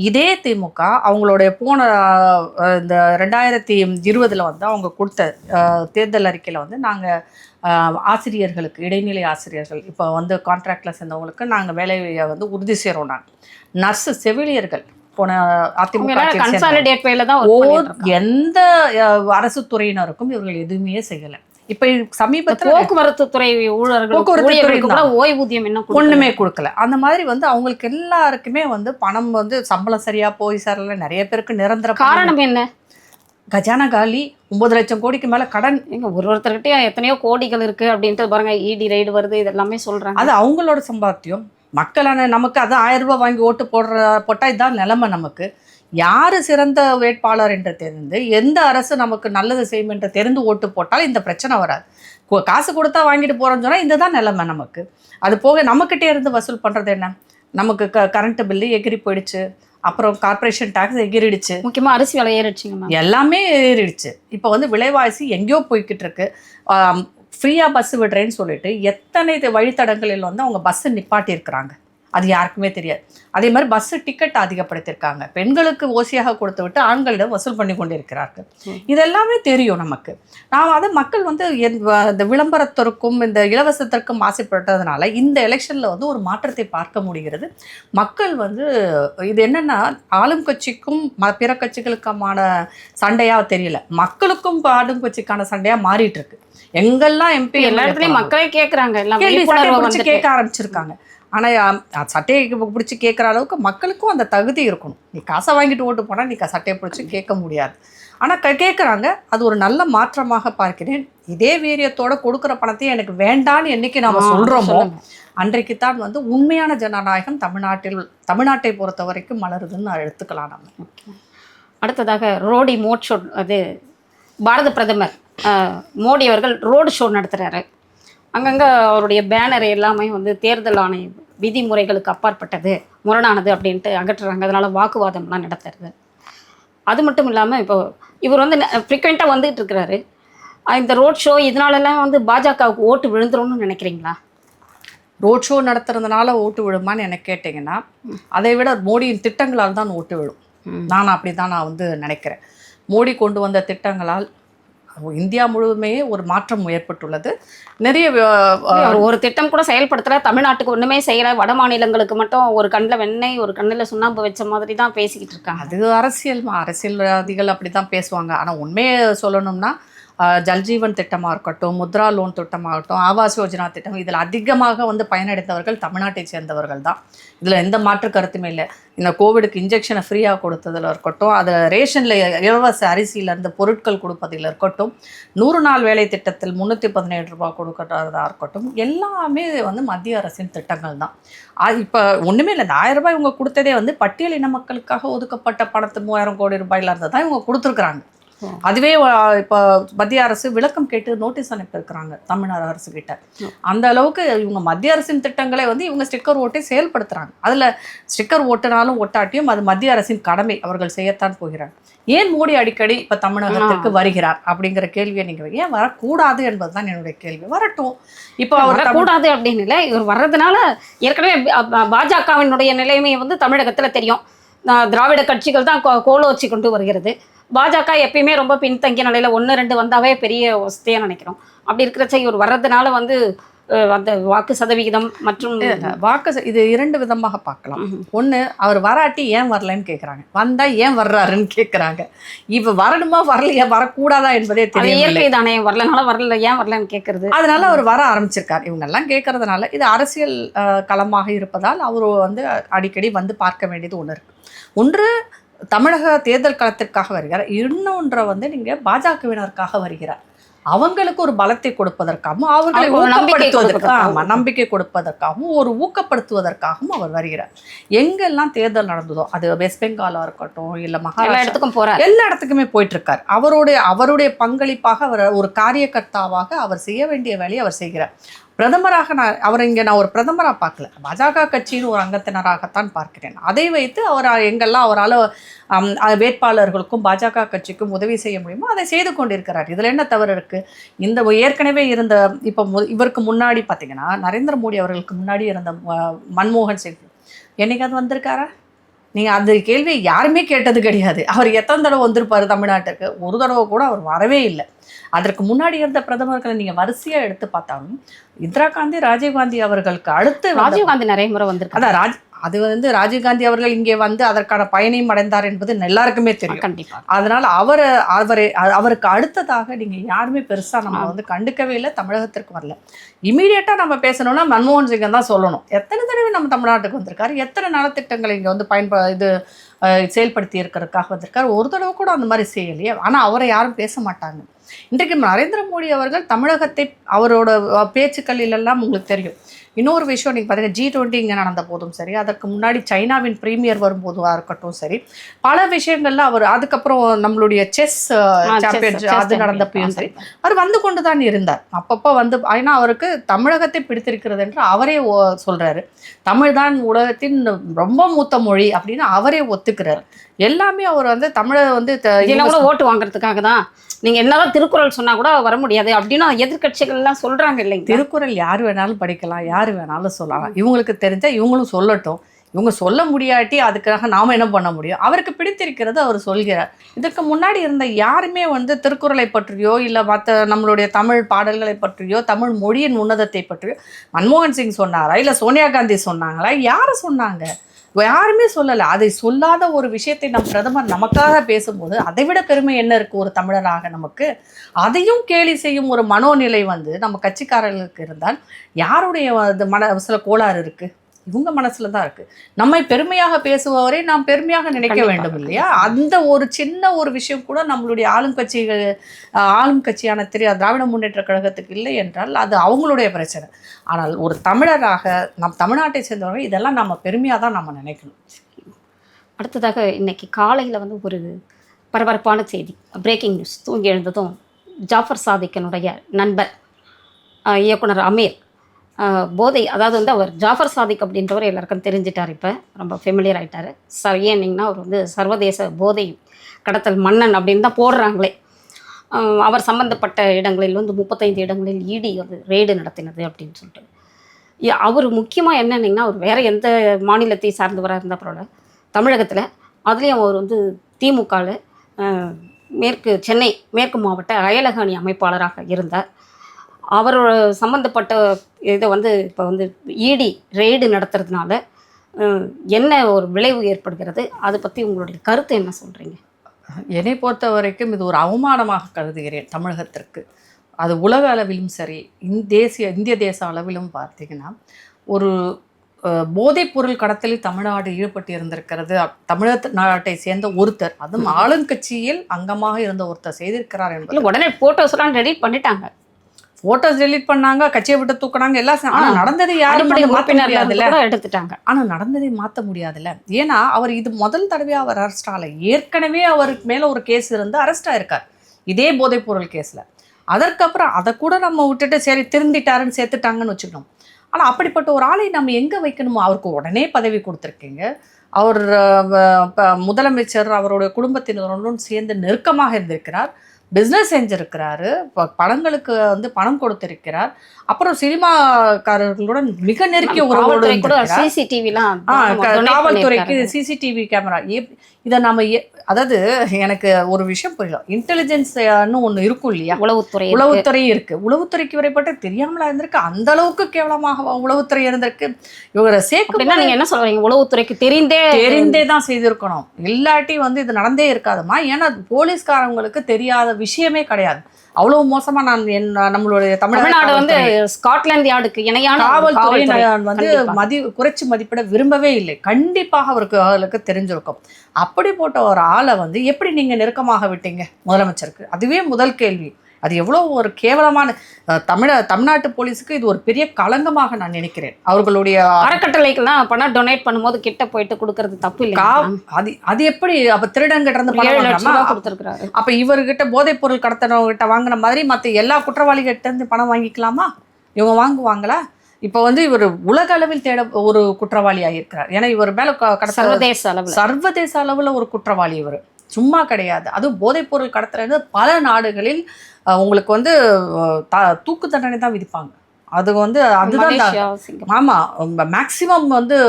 இதே திமுக அவங்களுடைய போன இந்த 2020 வந்து அவங்க கொடுத்த தேர்தல் அறிக்கையில் வந்து நாங்கள் ஆசிரியர்களுக்கு, இடைநிலை ஆசிரியர்கள், இப்போ வந்து கான்ட்ராக்டில் சேர்ந்தவங்களுக்கு நாங்கள் வேலையை வந்து உறுதி செய்கிறோம். நாங்கள் நர்ஸு, செவிலியர்கள் போன அதிமுக எந்த அரசு துறையினருக்கும் இவர்கள் எதுவுமே செய்யலை. இப்போ சமீபத்தில் போக்குவரத்து துறை ஊழியர்களுக்கு ஓய்வூதியம் ஒன்றுமே கொடுக்கல. அந்த மாதிரி வந்து அவங்களுக்கு எல்லாருக்குமே வந்து பணம் வந்து சம்பளம் சரியாக போய் சேரல. நிறைய பேருக்கு நிரந்தர. காரணம் என்ன? கஜானா காலி, 9 லட்சம் கோடிக்கு மேலே கடன். ஒருத்தர்கிட்டயே எத்தனையோ கோடிகள் இருக்குது அப்படின்ட்டு பாருங்க, இடி ரைடு வருது, இதெல்லாமே சொல்கிறாங்க. அது அவங்களோட சம்பாத்தியம். மக்களான நமக்கு அது 1000 ரூபாய் வாங்கி ஓட்டு போட்டால் இதான் நிலைமை. நமக்கு யார் சிறந்த வேட்பாளர் என்று தெரிந்து, எந்த அரசு நமக்கு நல்லது செய்யும் என்று தெரிந்து ஓட்டு போட்டால் இந்த பிரச்சனை வராது. காசு கொடுத்தா வாங்கிட்டு போகிறோன்னு சொன்னால் இந்த தான் நிலைமை நமக்கு. அது போக நம்மக்கிட்டே இருந்து வசூல் பண்ணுறது என்ன, நமக்கு கரண்ட் பில்லு எகிரி போயிடுச்சு, அப்புறம் கார்பரேஷன் டேக்ஸ் எகிரிடுச்சு, முக்கியமாக அரிசி விலை ஏறிடுச்சுங்க, எல்லாமே ஏறிடுச்சு. இப்போ வந்து விலைவாசி எங்கேயோ போய்கிட்டு இருக்கு. ஃப்ரீயாக பஸ்ஸு விடுறேன்னு சொல்லிட்டு எத்தனை வழித்தடங்களில் வந்து அவங்க பஸ்ஸு நிப்பாட்டியிருக்கிறாங்க, அது யாருக்குமே தெரியாது. அதே மாதிரி பஸ்ஸு டிக்கெட் அதிகப்படுத்தியிருக்காங்க, பெண்களுக்கு ஓசியாக கொடுத்து விட்டு ஆண்களிடம் வசூல் பண்ணி கொண்டிருக்கிறார்கள். இதெல்லாமே தெரியும் நமக்கு. நாம் அதை மக்கள் வந்து இந்த விளம்பரத்திற்கும் இந்த இலவசத்திற்கும் ஆசைப்பட்டதுனால இந்த எலெக்ஷனில் வந்து ஒரு மாற்றத்தை பார்க்க முடிகிறது. மக்கள் வந்து இது என்னென்னா, ஆளும் கட்சிக்கும் பிற கட்சிகளுக்குமான சண்டையாக தெரியல, மக்களுக்கும் ஆளும் கட்சிக்கான சண்டையாக மாறிட்டு இருக்கு. எங்கெல்லாம் எம்பி எல்லா இடத்துலையும் மக்களே கேட்குறாங்க, கேட்க ஆரம்பிச்சிருக்காங்க. ஆனால் சட்டையை பிடிச்சி கேட்குற அளவுக்கு மக்களுக்கும் அந்த தகுதி இருக்கணும். நீ காசை வாங்கிட்டு ஓட்டு போனால் நீ சட்டையை பிடிச்சி கேட்க முடியாது. ஆனால் கேட்குறாங்க. அது ஒரு நல்ல மாற்றமாக பார்க்கிறேன். இதே வீரியத்தோடு கொடுக்குற பணத்தையும் எனக்கு வேண்டான்னு என்றைக்கு நாம் சொல்கிறோமோ அன்றைக்கு தான் வந்து உண்மையான ஜனநாயகம் தமிழ்நாட்டை பொறுத்த வரைக்கும் மலருதுன்னு எடுத்துக்கலாம் நம்ம. அடுத்ததாக ரோடி மோட் ஷோ, அது பாரத பிரதமர் மோடி அவர்கள் ரோடு ஷோ நடத்துகிறாரு. அங்கங்கே அவருடைய பேனர் எல்லாமே வந்து தேர்தல் ஆணைய விதிமுறைகளுக்கு அப்பாற்பட்டது, முரணானது அப்படின்ட்டு அகற்றுறாங்க. அதனால் வாக்குவாதம்லாம் நடத்துறது. அது மட்டும் இல்லாமல் இப்போ இவர் வந்து ஃப்ரீக்வெண்ட்டாக வந்துகிட்டு இருக்கிறாரு. இந்த ரோட் ஷோ இதனாலலாம் வந்து பாஜகவுக்கு ஓட்டு விழுந்துரும்னு நினைக்கிறீங்களா? ரோட் ஷோ நடத்துறதுனால ஓட்டு விழுமான்னு எனக்கு கேட்டிங்கன்னா, அதை விட மோடியின் திட்டங்களால் தான் ஓட்டு விழும். நான் அப்படி தான் நான் வந்து நினைக்கிறேன். மோடி கொண்டு வந்த திட்டங்களால் இந்தியா முழுவதுமே ஒரு மாற்றம் ஏற்பட்டுள்ளது. நிறைய ஒரு திட்டம் கூட செயல்படுத்தல, தமிழ்நாட்டுக்கு ஒன்றுமே செய்யலை, வட மாநிலங்களுக்கு மட்டும் ஒரு கண்ணில் வெண்ணெய் ஒரு கண்ணில் சுண்ணாம்பு வச்ச மாதிரி தான் பேசிக்கிட்டு இருக்காங்க. அது அரசியல்வாதிகள் அப்படி தான் பேசுவாங்க. ஆனால் உண்மையை சொல்லணும்னா ஜல்ஜீவன் திட்டமாக இருக்கட்டும், முத்ரா லோன் திட்டமாகட்டும், ஆவாஸ் யோஜனா திட்டம், இதில் அதிகமாக வந்து பயனடைந்தவர்கள் தமிழ்நாட்டை சேர்ந்தவர்கள் தான். இதில் எந்த மாற்று கருத்துமே இல்லை. இந்த கோவிடுக்கு இன்ஜெக்ஷனை ஃப்ரீயாக கொடுத்ததில் இருக்கட்டும், அது ரேஷனில் இலவச அரிசியிலேருந்து பொருட்கள் கொடுப்பதில் இருக்கட்டும், 100 நாள் வேலை திட்டத்தில் 317 ரூபா கொடுக்கறதா இருக்கட்டும், எல்லாமே வந்து மத்திய அரசின் திட்டங்கள் தான். இப்போ ஒன்றுமே இல்லை. இந்த 1000 ரூபாய் இவங்க கொடுத்ததே வந்து பட்டியலின மக்களுக்காக ஒதுக்கப்பட்ட பணத்து 3000 கோடி ரூபாயில இருந்து தான் இவங்க கொடுத்துருக்குறாங்க. அதுவே இப்போ மத்திய அரசு விளக்கம் கேட்டு நோட்டீஸ் அனுப்பியிருக்கிறாங்க தமிழ்நாடு அரசு கிட்ட. அந்த அளவுக்கு இவங்க மத்திய அரசின் திட்டங்களை வந்து இவங்க ஸ்டிக்கர் ஓட்டை செயல்படுத்துறாங்க. அதில் ஸ்டிக்கர் ஓட்டினாலும் ஒட்டாட்டியும் அது மத்திய அரசின் கடமை, அவர்கள் செய்யத்தான் போகிறாங்க. ஏன் மோடி அடிக்கடி இப்போ தமிழகத்திற்கு வருகிறார் அப்படிங்கிற கேள்வியை நீங்கள் ஏன் வரக்கூடாது என்பது தான் என்னுடைய கேள்வி. வரட்டும். இப்போ அவர் வரக்கூடாது அப்படின்னு இல்லை, இவர் வர்றதுனால ஏற்கனவே பாஜகவினுடைய நிலைமையை வந்து தமிழகத்தில் தெரியும். திராவிட கட்சிகள் தான் கோலோச்சி கொண்டு வருகிறது. பாஜக எப்பயுமே ரொம்ப பின்தங்கிய நிலையில் 1-2 வந்தாவே பெரிய வசதியாக நினைக்கிறோம். அப்படி இருக்கிறச்ச இவர் வர்றதுனால வந்து அந்த வாக்கு சதவிகிதம் மற்றும் இது 2 விதமாக பார்க்கலாம். ஒன்று, அவர் வராட்டி ஏன் வரலன்னு கேட்குறாங்க, வந்தால் ஏன் வர்றாருன்னு கேட்குறாங்க. இப்போ வரணுமா வரலையா வரக்கூடாதா என்பதே தெரியும். இயற்கை தானே, வரலனால வரல, ஏன் வரலன்னு கேட்கறது. அதனால அவர் வர ஆரம்பிச்சிருக்கார். இவங்கெல்லாம் கேட்கறதுனால இது அரசியல் களமாக இருப்பதால் அவர் வந்து அடிக்கடி வந்து பார்க்க வேண்டியது ஒன்று இருக்கு. ஒன்று, தமிழக தேர்தல் களத்திற்காக வருகிறார். இன்னொன்றை வந்து நீங்கள் பாஜகவினருக்காக வருகிறார். அவங்களுக்கு ஒரு பலத்தை கொடுப்பதற்காகவும் அவர்களை நம்பிக்கை கொடுப்பதற்காகவும் ஒரு ஊக்கப்படுத்துவதற்காகவும் அவர் வருகிறார். எங்கெல்லாம் தேர்தல் நடந்ததோ, அது வெஸ்ட் பெங்காலா இருக்கட்டும், இல்லை மகாராஷ்டிரத்துக்கும் போறார், எல்லா இடத்துக்குமே போயிட்டு இருக்கார். அவருடைய பங்களிப்பாக அவர் ஒரு காரியகர்த்தாவாக அவர் செய்ய வேண்டிய வேலையை அவர் செய்கிறார். பிரதமராக நான் ஒரு பிரதமராக பார்க்கல, பாஜக கட்சியின் ஒரு அங்கத்தினராகத்தான் பார்க்கிறேன். அதை வைத்து அவர் எங்கெல்லாம் அவரால் வேட்பாளர்களுக்கும் பாஜக கட்சிக்கும் உதவி செய்ய முடியுமோ அதை செய்து கொண்டிருக்கிறார். இதில் என்ன தவறு இருக்குது? இந்த ஏற்கனவே இருந்த இப்போ இவருக்கு முன்னாடி பார்த்தீங்கன்னா நரேந்திர மோடி அவர்களுக்கு முன்னாடி இருந்த மன்மோகன் சிங் என்னைக்காவது வந்திருக்காரா? நீங்கள் அந்த கேள்வியை யாருமே கேட்டது கிடையாது. அவர் எத்தனை தடவை வந்திருப்பார் தமிழ்நாட்டுக்கு? ஒரு தடவை கூட அவர் வரவே இல்லை. அதற்கு முன்னாடி இருந்த பிரதமர்களை நீங்கள் வரிசையாக எடுத்து பார்த்தாலும் இந்திரா காந்தி, ராஜீவ்காந்தி அவர்களுக்கு அடுத்து ராஜீவ்காந்தி நிறைய முறை வந்திருக்கு. அதான் அது வந்து ராஜீவ்காந்தி அவர்கள் இங்கே வந்து அதற்கான பயனையும் அடைந்தார் என்பது எல்லாருக்குமே தெரியும். கண்டிப்பாக. அதனால் அவருக்கு அடுத்ததாக நீங்கள் யாருமே பெருசாக நம்ம வந்து கண்டுக்கவே இல்லை. தமிழகத்திற்கு வரல. இமீடியட்டாக நம்ம பேசணும்னா மன்மோகன் சிங்கை தான் சொல்லணும். எத்தனை தடவை நம்ம தமிழ்நாட்டுக்கு வந்திருக்காரு, எத்தனை நலத்திட்டங்களை இங்கே வந்து செயல்படுத்தி இருக்கிறதுக்காக வந்திருக்காரு. ஒரு தடவை கூட அந்த மாதிரி செய்யலையே. ஆனால் அவரை யாரும் பேச மாட்டாங்க. இன்றைக்கு நரேந்திர மோடி அவர்கள் தமிழகத்தை அவரோட பேச்சுக்களிலெல்லாம் உங்களுக்கு தெரியும். இன்னொரு விஷயம் நீங்கள் பார்த்தீங்கன்னா G20 இங்கே நடந்த போதும் சரி, அதற்கு முன்னாடி சைனாவின் பிரீமியர் வரும்போதுவாக இருக்கட்டும் சரி, பல விஷயங்கள்ல அவர், அதுக்கப்புறம் நம்மளுடைய செஸ் சாம்பியன் அது நடந்தப்பையும் சரி, அவர் வந்து கொண்டு தான் இருந்தார். அப்பப்போ வந்து ஏன்னா அவருக்கு தமிழகத்தை பிடித்திருக்கிறது என்று அவரே சொல்கிறாரு. தமிழ் தான் உலகத்தின் ரொம்ப மூத்த மொழி அப்படின்னு அவரே ஒத்துக்கிறார். எல்லாமே அவர் வந்து தமிழை வந்து இதெல்லாம் கூட ஓட்டு வாங்குறதுக்காக தான். நீங்கள் என்னதான் திருக்குறள் சொன்னால் கூட வர முடியாது அப்படின்னு எதிர்கட்சிகள்லாம் சொல்கிறாங்க இல்லைங்க. திருக்குறள் யார் வேணாலும் படிக்கலாம், யார் வேணாலும் சொல்லலாம். இவங்களுக்கு தெரிஞ்சால் இவங்களும் சொல்லட்டும். இவங்க சொல்ல முடியாட்டி அதுக்காக நாம் என்ன பண்ண முடியும்? அவருக்கு பிடித்திருக்கிறது அவர் சொல்கிறார். இதற்கு முன்னாடி இருந்த யாருமே வந்து திருக்குறளை பற்றியோ இல்லை மற்ற நம்மளுடைய தமிழ் பாடல்களை பற்றியோ தமிழ் மொழியின் உன்னதத்தை பற்றியோ மன்மோகன் சிங் சொன்னாரா, இல்லை சோனியா காந்தி சொன்னாங்களா? யார் சொன்னாங்க? யாருமே சொல்லலை. அதை சொல்லாத ஒரு விஷயத்தை நம் பிரதமர் நமக்காக பேசும்போது அதை விட பெருமை என்ன இருக்குது ஒரு தமிழராக நமக்கு? அதையும் கேலி செய்யும் ஒரு மனோநிலை வந்து நம்ம கட்சிக்காரர்களுக்கு இருந்தால் யாருடைய மனசில் கோளாறு இருக்குது? இவங்க மனசுல தான் இருக்கு. நம்மை பெருமையாக பேசுபவரை நாம் பெருமையாக நினைக்க வேண்டும் இல்லையா? அந்த ஒரு சின்ன ஒரு விஷயம் கூட நம்மளுடைய ஆளும் கட்சியான திராவிட முன்னேற்ற கழகத்துக்கு இல்லை என்றால் அது அவங்களுடைய பிரச்சனை. ஆனால் ஒரு தமிழராக நம் தமிழ்நாட்டை சேர்ந்தவர்கள் இதெல்லாம் நம்ம பெருமையாக தான் நம்ம நினைக்கணும். அடுத்ததாக இன்னைக்கு காலையில் வந்து ஒரு பரபரப்பான செய்தி, பிரேக்கிங் நியூஸ். தூங்கி எழுந்ததும் ஜாஃபர் சாதிக்கினுடைய நண்பர் இயக்குனர் அமீர் போதை, அதாவது வந்து அவர் ஜாஃபர் சாதிக் அப்படின்றவர் எல்லாருக்கும் தெரிஞ்சிட்டார். இப்போ ரொம்ப ஃபெமிலியர் ஆகிட்டார். ஏன்னிங்கன்னா அவர் வந்து சர்வதேச போதை கடத்தல் மன்னன் அப்படின்னு தான் போடுறாங்களே. அவர் சம்பந்தப்பட்ட இடங்களில் வந்து 35 இடங்களில் இடி வந்து ரெய்டு நடத்தினது அப்படின்னு சொல்லிட்டு. அவர் முக்கியமாக என்னன்னீங்கன்னா, அவர் வேறு எந்த மாநிலத்தை சார்ந்தவராக இருந்தால் பரவாயில்ல, தமிழகத்தில் அதுலேயும் அவர் வந்து திமுகவில் சென்னை மேற்கு மாவட்ட அயலக அணி அமைப்பாளராக இருந்தார். அவரோட சம்மந்தப்பட்ட இதை வந்து இப்போ வந்து இடி ரெய்டு நடத்துறதுனால என்ன ஒரு விளைவு ஏற்படுகிறது, அதை பற்றி உங்களுடைய கருத்து என்ன சொல்கிறீங்க? என்னை பொறுத்த வரைக்கும் இது ஒரு அவமானமாக கருதுகிறேன் தமிழகத்திற்கு. அது உலக அளவிலும் சரி, இந்திய தேச அளவிலும் பார்த்தீங்கன்னா, ஒரு போதைப் பொருள் கடத்தலில் தமிழ்நாடு ஈடுபட்டு இருந்திருக்கிறது. தமிழக நாட்டை சேர்ந்த ஒருத்தர், அதுவும் ஆளுங்கட்சியில் அங்கமாக இருந்த ஒருத்தர் செய்திருக்கிறார் என்பது. உடனே போட்டோஸ்லாம் டெலீட் பண்ணிட்டாங்க, போட்டோஸ் டெலீட் பண்ணாங்க, கட்சியை விட்டு தூக்குனாங்க, எல்லாம். ஆனால் நடந்ததை யாரும் மாற்ற முடியாதுல்ல. எடுத்துட்டாங்க. ஆனால் நடந்ததை மாற்ற முடியாதுல்ல. ஏன்னா அவர் இது முதல் தடவையாக அவர் அரெஸ்ட் ஆகலை. ஏற்கனவே அவருக்கு மேலே ஒரு கேஸ் இருந்து அரெஸ்ட் ஆயிருக்கார், இதே போதைப் பொருள் கேஸில். அதற்கப்புறம் அதை கூட நம்ம விட்டுட்டு சரி திருந்திட்டாருன்னு சேர்த்துட்டாங்கன்னு வச்சுக்கணும். ஆனால் அப்படிப்பட்ட ஒரு ஆளை நம்ம எங்கே வைக்கணுமோ, அவருக்கு உடனே பதவி கொடுத்துருக்கீங்க. அவர் முதலமைச்சர் அவருடைய குடும்பத்தினருடன் சேர்ந்து நெருக்கமாக இருந்திருக்கிறார், பிஸ்னஸ் செஞ்சிருக்கிறாரு, படங்களுக்கு வந்து பணம் கொடுத்திருக்கிறார், அப்புறம் சினிமாக்காரர்களுடன் மிக நெருங்கிய உறவோடு காவல்துறைக்கு சிசிடிவி கேமரா. இதை நம்ம அதாவது எனக்கு ஒரு விஷயம் புரியல. இன்டெலிஜென்ஸ்னு ஒன்று இருக்கும் இல்லையா, உளவுத்துறை இருக்கு. உளவுத்துறைக்கு வரைப்பட்ட தெரியாமலா இருந்திருக்கு, அந்த அளவுக்கு கேவலமாக உளவுத்துறை இருந்திருக்கு. இவரை சேர்க்க நீங்க என்ன சொல்றீங்க? உளவுத்துறைக்கு தெரிந்தே தான் செய்திருக்கணும், இல்லாட்டி வந்து இது நடந்தே இருக்காதுமா. ஏன்னா போலீஸ்காரங்களுக்கு தெரியாத விஷயமே கிடையாது. அவ்வளவு மோசமா நம்மளுடைய தமிழ்நாடு வந்து ஸ்காட்லாந்து யார்டுக்கு இணையான காவல்துறை வந்து குறைச்சி மதிப்பிட விரும்பவே இல்லை. கண்டிப்பாக அவருக்கு தெரிஞ்சிருக்கும். அப்படி போட்ட ஒரு ஆளை வந்து எப்படி நீங்க நெருக்கமாக விட்டீங்க முதலமைச்சருக்கு? அதுவே முதல் கேள்வி. அது எவ்வளோ ஒரு கேவலமான தமிழ்நாட்டு போலீஸுக்கு இது ஒரு பெரிய களங்கமாக நான் நினைக்கிறேன். அவர்களுடைய அறக்கட்டளைக்கெல்லாம் பணம் டொனேட் பண்ணும்போது கிட்ட போயிட்டு கொடுக்கறது தப்பு இல்லை. அது எப்படி அப்ப திருடங்கிட்ட இருந்து பணம் கொடுத்துருக்காரு? அப்ப இவர்கிட்ட போதைப் பொருள் கடத்தினவர்கிட்ட வாங்கின மாதிரி மற்ற எல்லா குற்றவாளிகிட்ட இருந்து பணம் வாங்கிக்கலாமா? இவங்க வாங்குவாங்களா? இப்போ வந்து இவர் உலக அளவில் ஒரு குற்றவாளி ஆகியிருக்கிறார். ஏன்னா இவர் மேல சர்வதேச அளவில் ஒரு குற்றவாளி. இவர் சும்மா கிடையாது. அதுவும் போதைப் பொருள் கடத்துறது பல நாடுகளில் உங்களுக்கு வந்து தூக்கு தண்டனை தான் விதிப்பாங்க. அது வந்து அதுதான் ஆமாம், மேக்சிமம் வந்து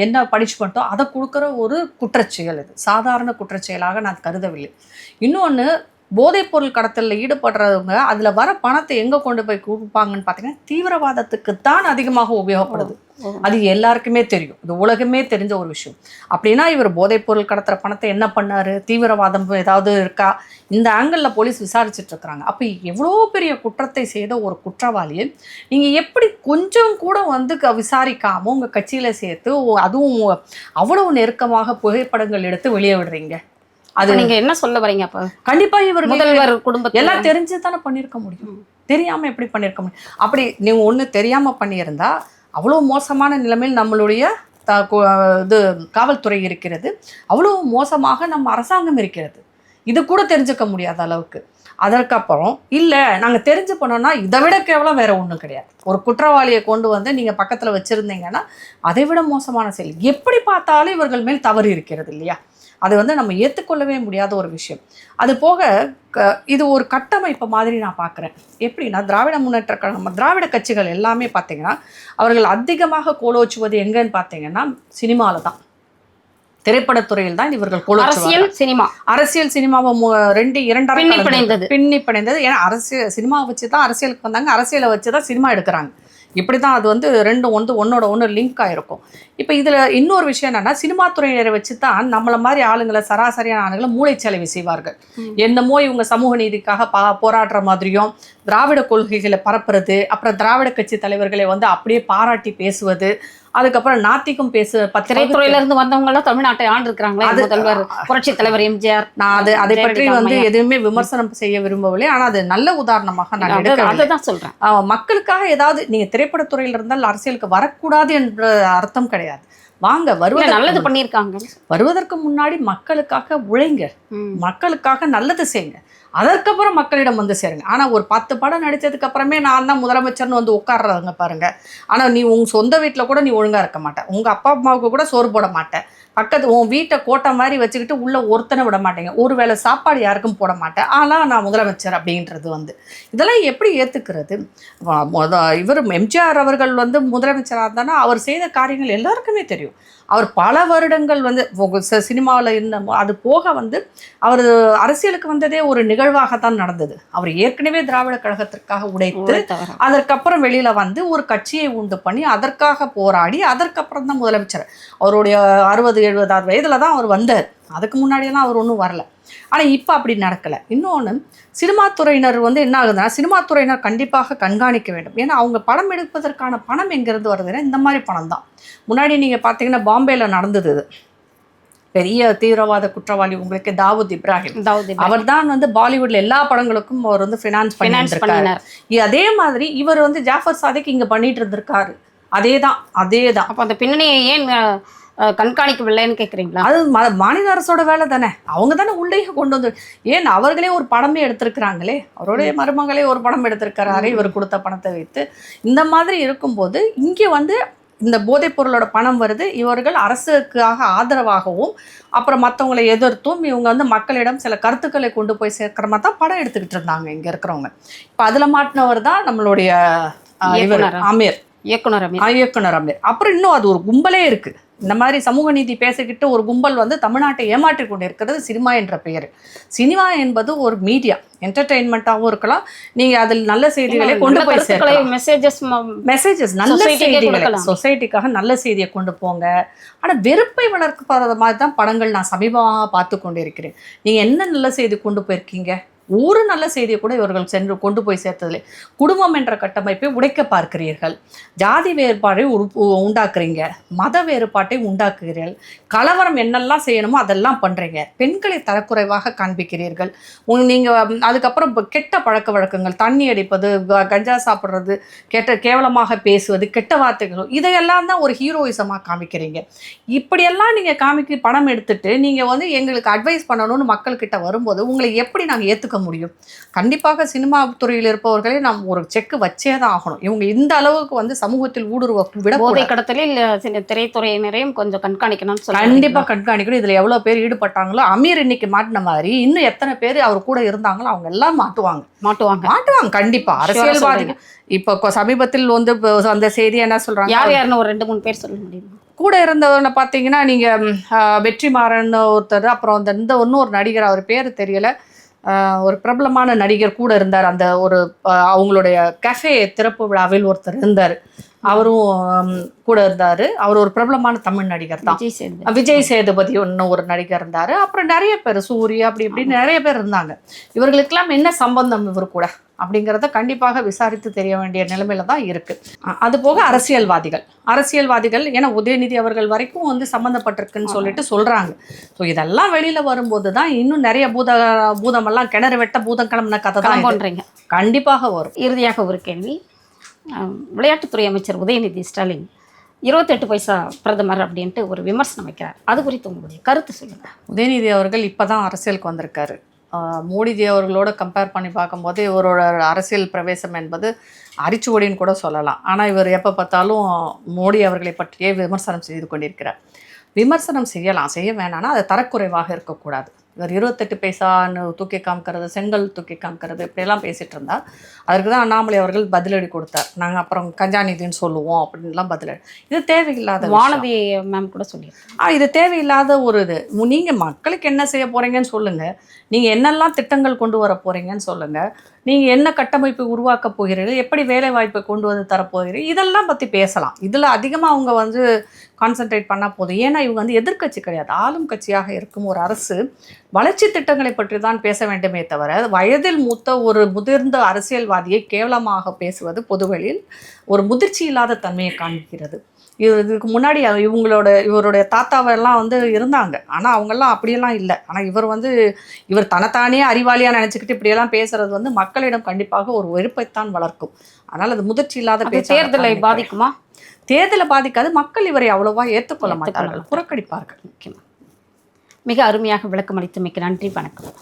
என்ன பனிஷ்மெண்ட்டோ அதை கொடுக்குற ஒரு குற்றச்செயல். இது சாதாரண குற்றச்செயலாக நான் கருதவில்லை. இன்னொன்று, போதைப் பொருள் கடத்தலில் ஈடுபடுறவங்க அதில் வர பணத்தை எங்கே கொண்டு போய் கொடுப்பாங்கன்னு பார்த்தீங்கன்னா தீவிரவாதத்துக்கு தான் அதிகமாக உபயோகப்படுது. அது எல்லாருக்குமே தெரியும், இது உலகமே தெரிஞ்ச ஒரு விஷயம். அப்படின்னா இவர் போதைப் பொருள் கடத்துகிற பணத்தை என்ன பண்ணார், தீவிரவாதம் ஏதாவது இருக்கா, இந்த ஆங்கிளில் போலீஸ் விசாரிச்சுட்டு இருக்கிறாங்க. அப்போ எவ்வளோ பெரிய குற்றத்தை செய்த ஒரு குற்றவாளியை நீங்கள் எப்படி கொஞ்சம் கூட வந்து விசாரிக்காமல் உங்கள் கட்சியில் சேர்த்து, அதுவும் அவ்வளவு நெருக்கமாக புகைப்படங்கள் எடுத்து வெளியே விடுறீங்க? அது நீங்க என்ன சொல்ல வரீங்க? அப்ப கண்டிப்பா இவர் முதல்வர் குடும்பத்தை எல்லாம் தெரிஞ்சு தானே பண்ணியிருக்க முடியும், தெரியாம எப்படி பண்ணியிருக்க முடியும்? அப்படி நீங்க ஒண்ணு தெரியாம பண்ணியிருந்தா அவ்வளவு மோசமான நிலைமையில் நம்மளுடைய இது காவல்துறை இருக்கிறது, அவ்வளவு மோசமாக நம்ம அரசாங்கம் இருக்கிறது, இது கூட தெரிஞ்சுக்க முடியாத அளவுக்கு. அதற்கப்புறம் இல்லை நாங்கள் தெரிஞ்சு போனோம்னா இதை விட கேவலம் வேற ஒன்றும் கிடையாது. ஒரு குற்றவாளியை கொண்டு வந்து நீங்கள் பக்கத்தில் வச்சுருந்தீங்கன்னா அதை விட மோசமான செயல். எப்படி பார்த்தாலும் இவர்கள் மேல் தவறு இருக்கிறது இல்லையா? அது வந்து நம்ம ஏற்றுக்கொள்ளவே முடியாத ஒரு விஷயம். அது போக இது ஒரு கட்டமைப்பு மாதிரி நான் பார்க்குறேன். எப்படின்னா திராவிட முன்னேற்ற கழகம், திராவிட கட்சிகள் எல்லாமே பார்த்தீங்கன்னா அவர்கள் அதிகமாக கோலோச்சுவது எங்கன்னு பார்த்தீங்கன்னா சினிமாவில் தான், திரைப்படத்துறையில் தான் இவர்கள் அரசியல் சினிமாவை பின்னி பிணைந்தது. ஏன்னா அரசியல் சினிமாவை வச்சு தான் அரசியலுக்கு வந்தாங்க, அரசியலை வச்சு தான் சினிமா எடுக்கிறாங்க. இப்படி தான் அது வந்து ரெண்டும் வந்து ஒன்னோட ஒன்று லிங்க் ஆகிருக்கும். இப்போ இதில் இன்னொரு விஷயம் என்னென்னா, சினிமா துறையினரை வச்சு தான் நம்மளை மாதிரி ஆளுங்களை, சராசரியான ஆளுங்களை மூளைச்சலவை செய்வார்கள். என்னமோ இவங்க சமூக நீதிக்காக போராடுற மாதிரியும், திராவிட கொள்கைகளை பரப்புறது, அப்புறம் திராவிட கட்சி தலைவர்களை வந்து அப்படியே பாராட்டி பேசுவது, அதுக்கப்புறம் நாத்திக்கும் திரைத்துறையில இருந்து வந்தவங்க எல்லாம் தமிழ்நாட்டை ஆண்டு இருக்கிறாங்களா, முதல்வர் புரட்சி தலைவர் எம்ஜிஆர். நான் அதை பற்றி வந்து எதுவுமே விமர்சனம் செய்ய விரும்பவில்லை, ஆனால் அது நல்ல உதாரணமாக நான் எடுக்கிறேன் சொல்றேன். மக்களுக்காக ஏதாவது நீங்க திரைப்படத்துறையில இருந்தால் அரசியலுக்கு வரக்கூடாது என்ற அர்த்தம் கிடையாது. வாங்க, நல்லது பண்ணியிருக்காங்க, வருவதற்கு முன்னாடி மக்களுக்காக உழைங்க, மக்களுக்காக நல்லது செய்யுங்க. அதற்கப்புறம் மக்களிடம் வந்து சேருங்க. ஆனால் ஒரு 10 படம் நடித்ததுக்கு அப்புறமே நான் தான் முதலமைச்சர்னு வந்து உட்கார்றாங்க பாருங்க. ஆனால் நீ உங்கள் சொந்த வீட்டில் கூட நீ ஒழுங்காக இருக்க மாட்டேன், உங்கள் அப்பா அம்மாவுக்கு கூட சோறு போட மாட்டேன், பக்கத்து உன் வீட்டை கோட்டை மாதிரி வச்சுக்கிட்டு உள்ள ஒருத்தனை விட மாட்டேங்க, ஒரு வேளை சாப்பாடு யாருக்கும் போட மாட்டேன், ஆனால் நான் முதலமைச்சர் அப்படின்றது வந்து இதெல்லாம் எப்படி ஏற்றுக்கிறது? இவர் எம்ஜிஆர் அவர்கள் வந்து முதலமைச்சராக இருந்தானா அவர் செய்த காரியங்கள் எல்லாருக்குமே தெரியும். அவர் பல வருடங்கள் வந்து சினிமாவில் இருந்த அது போக வந்து அவர் அரசியலுக்கு வந்ததே ஒரு நிகழ்வாகத்தான் நடந்தது. அவர் ஏற்கனவே திராவிட கழகத்திற்காக உடைத்து அதற்கப்புறம் வெளியில் வந்து ஒரு கட்சியை உண்டு பண்ணி அதற்காக போராடி அதற்கப்புறம் தான் முதலமைச்சர். அவருடைய 60-70 வயதில் தான் அவர் வந்தார். அதுக்கு முன்னாடியெல்லாம் அவர் ஒன்றும் வரல. ஆனால் இப்போ அப்படி நடக்கலை. இன்னொன்று, சினிமா துறையினர் வந்து என்ன ஆகுதுன்னா, சினிமா துறையினர் கண்டிப்பாக கண்காணிக்க வேண்டும். ஏன்னா அவங்க படம் எடுப்பதற்கான பணம் எங்கேருந்து வருதுன்னா இந்த மாதிரி பணம் தான். முன்னாடி நீங்கள் பார்த்தீங்கன்னா பாம்பேயில் நடந்தது இது. பெரிய தீவிரவாத குற்றவாளி உங்களுக்கு தாவூத் இப்ராஹிம், அவர் தான் வந்து பாலிவுட்ல எல்லா படங்களுக்கும் அவர் வந்து ஃபினான்ஸ் பண்ணிருக்காரு. அதே மாதிரி இவர் வந்து ஜாஃபர் சாதிக் இங்கே பண்ணிட்டு இருந்திருக்காரு. அதே தான். அப்போ அந்த பின்னணியை ஏன் கண்காணிக்கவில்லைன்னு கேட்குறீங்களா? அது மாநில அரசோட வேலை தானே. அவங்க தானே உள்ளே கொண்டு வந்து, ஏன் அவர்களே ஒரு படமே எடுத்திருக்கிறாங்களே, அவருடைய மருமகளே ஒரு படம் எடுத்திருக்கிறாரு இவர் கொடுத்த பணத்தை வைத்து. இந்த மாதிரி இருக்கும்போது இங்கே வந்து இந்த போதைப் பொருளோட பணம் வருது, இவர்கள் அரசுக்காக ஆதரவாகவும் அப்புறம் மற்றவங்களை எதிர்த்தும் இவங்க வந்து மக்களிடம் சில கருத்துக்களை கொண்டு போய் சேர்க்கிற மாதிரி தான் படம் எடுத்துக்கிட்டு இருந்தாங்க இங்கே இருக்கிறவங்க. இப்போ அதில் மாட்டினவர் தான் நம்மளுடைய இயக்குனர் அமீர். அப்புறம் இன்னும் அது ஒரு கும்பலே இருக்குது. இந்த மாதிரி சமூக நீதி பேசிக்கிட்டு ஒரு கும்பல் வந்து தமிழ்நாட்டை ஏமாற்றி கொண்டு இருக்கிறது சினிமா என்ற பெயர். சினிமா என்பது ஒரு மீடியா, என்டர்டெயின்மெண்ட்டாகவும் இருக்கலாம். நீங்கள் அதில் நல்ல செய்திகளை கொண்டு போய் சேர்க்கலாம். மெசேஜஸ் நல்ல செய்திகளை, சொசைட்டிக்காக நல்ல செய்தியை கொண்டு போங்க. ஆனால் வெறுப்பை வளர்க்கப்படுற மாதிரி தான் படங்கள் நான் சமீபமாக பார்த்து கொண்டு இருக்கிறேன். நீங்கள் என்ன நல்ல செய்தி கொண்டு போயிருக்கீங்க? ஒரு நல்ல செய்தியை கூட இவர்கள் சென்று கொண்டு போய் சேர்த்ததில்லை. குடும்பம் என்ற கட்டமைப்பை உடைக்க பார்க்கிறீர்கள், ஜாதி வேறுபாட்டை உண்டாக்குறீங்க, மத வேறுபாட்டை உண்டாக்குகிறீர்கள், கலவரம் என்னெல்லாம் செய்யணுமோ அதெல்லாம் பண்ணுறீங்க, பெண்களை தரக்குறைவாக காண்பிக்கிறீர்கள். நீங்கள் அதுக்கப்புறம் கெட்ட பழக்க வழக்கங்கள், தண்ணி அடிப்பது, கஞ்சா சாப்பிட்றது, கேவலமாக பேசுவது, கெட்ட வார்த்தைகள், இதையெல்லாம் தான் ஒரு ஹீரோயிசமாக காமிக்கிறீங்க. இப்படியெல்லாம் நீங்கள் படம் எடுத்துட்டு நீங்கள் வந்து எங்களுக்கு அட்வைஸ் பண்ணணும்னு மக்கள்கிட்ட வரும்போது உங்களை எப்படி நாங்கள் ஏற்றுக்க முடியும்? கண்டிப்பாக சினிமா துறையில் இருப்பவர்களே நாம் ஒரு செக் வச்சே தான் ஆகணும். இவங்க இந்த அளவுக்கு வந்து சமூகத்தில் ஊடுருவ விட, போதை கடத்தலில் திரைத்துறையினரையும் கொஞ்சம் கண்காணிக்கணும்னு சொல்லி கண்டிப்பாக கண்காணிக்கணும். இதில் எவ்வளோ பேர் ஈடுபட்டாங்களோ, அமீர் இன்னைக்கு மாட்டின மாதிரி இன்னும் எத்தனை பேர் அவர் கூட இருந்தாங்களோ அவங்க எல்லாம் மாட்டுவாங்க கண்டிப்பாக. அரசியல்வாதிகள் இப்போ சமீபத்தில் வந்து அந்த செய்தி என்ன சொல்றாங்க, யாருன்னு ஒரு 2-3 பேர் சொல்ல முடியுமா? கூட இருந்தவனை பார்த்தீங்கன்னா நீங்கள் வெற்றிமாறன் ஒருத்தர், அப்புறம் இந்த இன்னொரு நடிகர், அவர் பேர் தெரியலை, ஒரு பிரபலமான நடிகர் கூட இருந்தார். அந்த ஒரு அவங்களுடைய கஃபே திறப்பு விழாவில் ஒருத்தர் இருந்தார், அவரும் கூட இருந்தார். அவர் ஒரு பிரபலமான தமிழ் நடிகர் தான், விஜய் சேதுபதி ஒன்று ஒரு நடிகர் இருந்தார். அப்புறம் நிறைய பேர், சூர்யா, அப்படி இப்படி நிறைய பேர் இருந்தாங்க. இவர்களுக்கெல்லாம் என்ன சம்பந்தம் இவர் கூட அப்படிங்கிறத கண்டிப்பாக விசாரித்து தெரிய வேண்டிய நிலைமையில தான் இருக்குது. அது போக அரசியல்வாதிகள் ஏன்னா உதயநிதி அவர்கள் வரைக்கும் வந்து சம்மந்தப்பட்டிருக்குன்னு சொல்லிட்டு சொல்கிறாங்க. ஸோ இதெல்லாம் வெளியில் வரும்போது தான் இன்னும் நிறைய பூதமெல்லாம் கிணறு வெட்ட பூதம் கிளம்புன கதை தான் பண்ணுறீங்க. கண்டிப்பாக வரும். இறுதியாக ஒரு கேள்வி, விளையாட்டுத்துறை அமைச்சர் உதயநிதி ஸ்டாலின் 28 பைசா பிரதமர் அப்படின்ட்டு ஒரு விமர்சனம் வைக்கிறார். அது குறித்து உங்களுடைய கருத்து சொல்லுங்கள். உதயநிதி அவர்கள் இப்போ தான் அரசியலுக்கு வந்திருக்காரு. மோடிஜி அவர்களோட கம்பேர் பண்ணி பார்க்கும்போது இவரோட அரசியல் பிரவேசம் என்பது அரிச்சுவடின்னு கூட சொல்லலாம். ஆனால் இவர் எப்போ பார்த்தாலும் மோடி அவர்களை பற்றியே விமர்சனம் செய்து கொண்டிருக்கிறார். விமர்சனம் செய்ய வேணான்னா அது தரக்குறைவாக இருக்கக்கூடாது. இவர் 28 பைசான்னு தூக்கி காமிக்கிறது, செங்கல் தூக்கி காமிக்கிறது, இப்படியெல்லாம் பேசிகிட்டு இருந்தால் அதற்கு தான் அண்ணாமலை அவர்கள் பதிலடி கொடுத்தார். நாங்கள் அப்புறம் கஞ்சாநிதின்னு சொல்லுவோம் அப்படின்லாம் பதிலடி. இது தேவையில்லாத, வானதி மேம் கூட சொல்லியிருக்கோம், இது தேவையில்லாத ஒரு இது. நீங்கள் மக்களுக்கு என்ன செய்ய போகிறீங்கன்னு சொல்லுங்கள், நீங்கள் என்னெல்லாம் திட்டங்கள் கொண்டு வர போகிறீங்கன்னு சொல்லுங்கள், நீங்கள் என்ன கட்டமைப்பு உருவாக்க போகிறீர்கள், எப்படி வேலை வாய்ப்பை கொண்டு வந்து தரப்போகிறீர்கள், இதெல்லாம் பற்றி பேசலாம். இதில் அதிகமாக அவங்க வந்து கான்சென்ட்ரேட் பண்ணால் போதும். ஏன்னா இவங்க வந்து எதிர்க்கட்சி கிடையாது, ஆளும் கட்சியாக இருக்கும் ஒரு அரசு வளர்ச்சி திட்டங்களை பற்றி தான் பேச வேண்டுமே தவிர வயதில் மூத்த ஒரு முதிர்ந்த அரசியல்வாதியை கேவலமாக பேசுவது பொதுவெளியில் ஒரு முதிர்ச்சி இல்லாத தன்மையை காண்பிக்கிறது. இதுக்கு முன்னாடி இவருடைய தாத்தாவெல்லாம் வந்து இருந்தாங்க, ஆனால் அவங்கெல்லாம் அப்படியெல்லாம் இல்லை. ஆனால் இவர் தனத்தானே அறிவாளியாக நினச்சிக்கிட்டு இப்படியெல்லாம் பேசுறது வந்து மக்களிடம் கண்டிப்பாக ஒரு வெறுப்பைத்தான் வளர்க்கும். அதனால் அது முதிர்ச்சி இல்லாத பேச்சு. தேர்தலை பாதிக்குமா? தேர்தலை பாதிக்காது. மக்கள் இவரை அவ்வளவா ஏற்றுக்கொள்ள மாட்டார்கள், புறக்கணிப்பார்கள். மிக அருமையாக விளக்கம் அளித்தமைக்கு நன்றி, வணக்கம்.